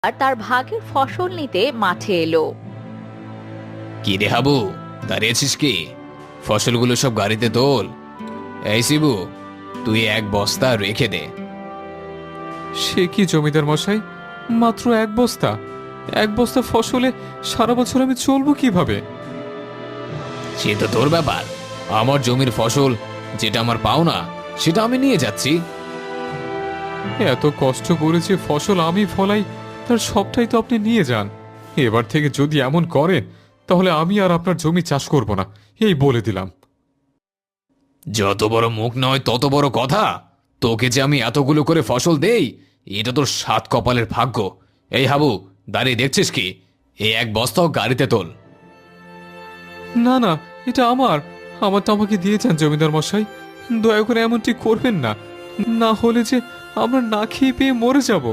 আর তার ভাগের ফসল নিতে মাঠে এলো। কি রে হাবু, দাঁড়িয়েছিস কি? ফসলগুলো সব গাড়িতে তোল। এই শিবু, তুই এক বস্তা রেখে দে। সে কি জমিদার মশাই, মাত্র এক বস্তা? এক বস্তা ফসলে সারা বছর আমি চলবো কিভাবে? সে তো তোর ব্যাপার। আমার জমির ফসল, যেটা আমার পাওনা, সেটা আমি নিয়ে যাচ্ছি। এত কষ্ট করে যে ফসল আমি ফলাই, তার সবটাই তো আপনি নিয়ে যান। এবার থেকে যদি এমন করেন, তাহলে আমি আর আপনার জমি চাষ করব না, এই বলে দিলাম। যত বড় মুখ নয় তত বড় কথা। তোকে যে আমি এতগুলো করে ফসল দেই, এটা তোর সাত কপালের ভাগ্য। এই হাবু, দাঁড়িয়ে দেখছিস কি? এই এক বস্তাও গাড়িতে তোল। না না, এটা আমারটা আমাকে দিয়ে যান জমিদার মশাই। দয়া করে এমনটি করবেন না, না হলে যে আমরা না খেয়ে পেয়ে মরে যাব।